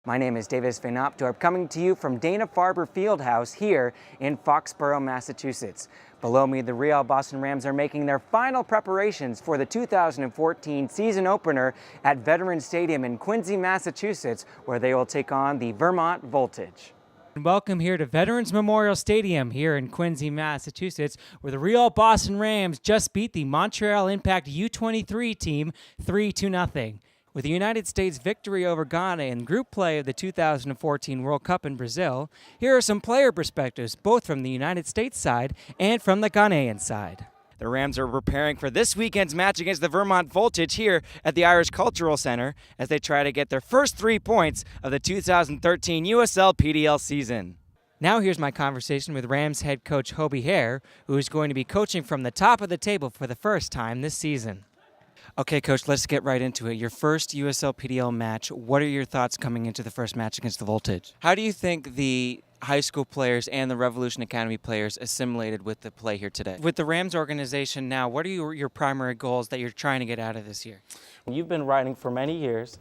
My name is VanOpdorp, coming to you from Dana-Farber Fieldhouse here in Foxborough, Massachusetts. Below me, the Real Boston Rams are making their final preparations for the 2014 season opener at Veterans Stadium in Quincy, Massachusetts, where they will take on the Vermont Voltage. Welcome here to Veterans Memorial Stadium here in Quincy, Massachusetts, where the Real Boston Rams just beat the Montreal Impact U23 team 3-0. With the United States' victory over Ghana in group play of the 2014 World Cup in Brazil, here are some player perspectives, both from the United States side and from the Ghanaian side. The Rams are preparing for this weekend's match against the Vermont Voltage here at the Irish Cultural Center as they try to get their first 3 points of the 2013 USL PDL season. Now here's my conversation with Rams head coach Hobie Hare, who is going to be coaching from the top of the table for the first time this season. Okay, Coach, let's get right into it. Your first USL PDL match, what are your thoughts coming into the first match against the Voltage? How do you think the high school players and the Revolution Academy players assimilated with the play here today? With the Rams organization now, what are your primary goals that you're trying to get out of this year? You've been writing for many years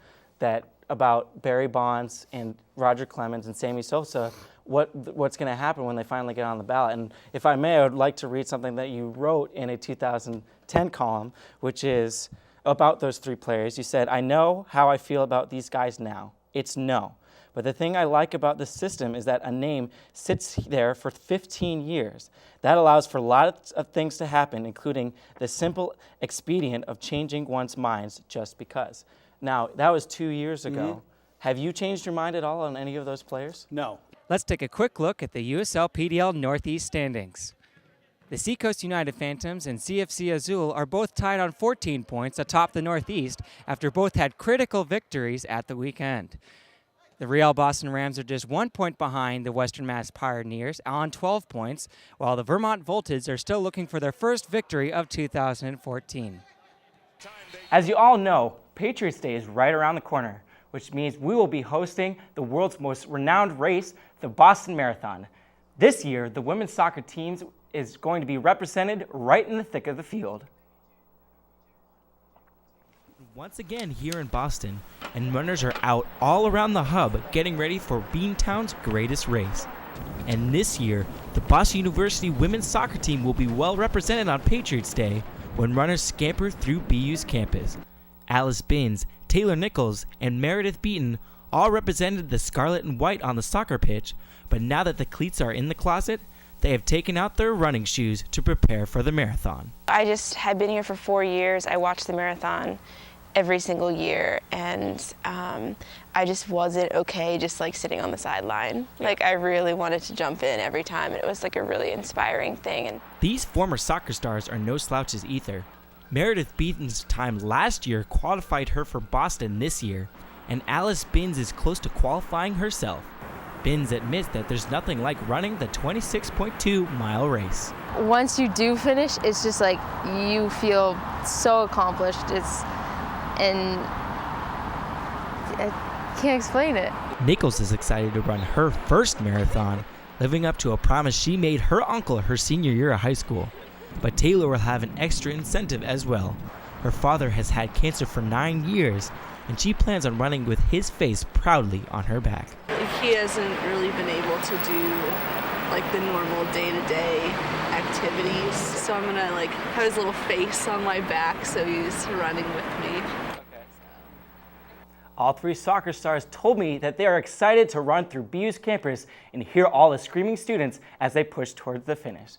about Barry Bonds and Roger Clemens and Sammy Sosa, what's going to happen when they finally get on the ballot. And if I may, I would like to read something that you wrote in a 2010 column, which is about those 3 players. You said, "I know how I feel about these guys now. It's no. But the thing I like about this system is that a name sits there for 15 years. That allows for lots of things to happen, including the simple expedient of changing one's minds just because." Now, that was 2 years ago. Mm-hmm. Have you changed your mind at all on any of those players? No. Let's take a quick look at the USL PDL Northeast standings. The Seacoast United Phantoms and CFC Azul are both tied on 14 points atop the Northeast after both had critical victories at the weekend. The Real Boston Rams are just 1 point behind the Western Mass Pioneers on 12 points, while the Vermont Voltage are still looking for their first victory of 2014. As you all know, Patriots Day is right around the corner, which means we will be hosting the world's most renowned race, the Boston Marathon. This year, the women's soccer team is going to be represented right in the thick of the field. Once again here in Boston, and runners are out all around the hub getting ready for Beantown's greatest race. And this year, the Boston University women's soccer team will be well represented on Patriots Day when runners scamper through BU's campus. Alice Binns, Taylor Nichols, and Meredith Beaton all represented the scarlet and white on the soccer pitch, but now that the cleats are in the closet, they have taken out their running shoes to prepare for the marathon. I just had been here for 4 years. I watched the marathon every single year, and I just wasn't okay just like sitting on the sideline. Like, I really wanted to jump in every time, and it was like a really inspiring thing. And these former soccer stars are no slouches either. Meredith Beaton's time last year qualified her for Boston this year, and Alice Binns is close to qualifying herself. Binns admits that there's nothing like running the 26.2-mile race. Once you do finish, it's just like you feel so accomplished. And I can't explain it. Nichols is excited to run her first marathon, living up to a promise she made her uncle her senior year of high school. But Taylor will have an extra incentive as well. Her father has had cancer for 9 years, and she plans on running with his face proudly on her back. He hasn't really been able to do like the normal day-to-day activities, so I'm gonna like have his little face on my back so he's running with me. All 3 soccer stars told me that they are excited to run through BU's campus and hear all the screaming students as they push towards the finish.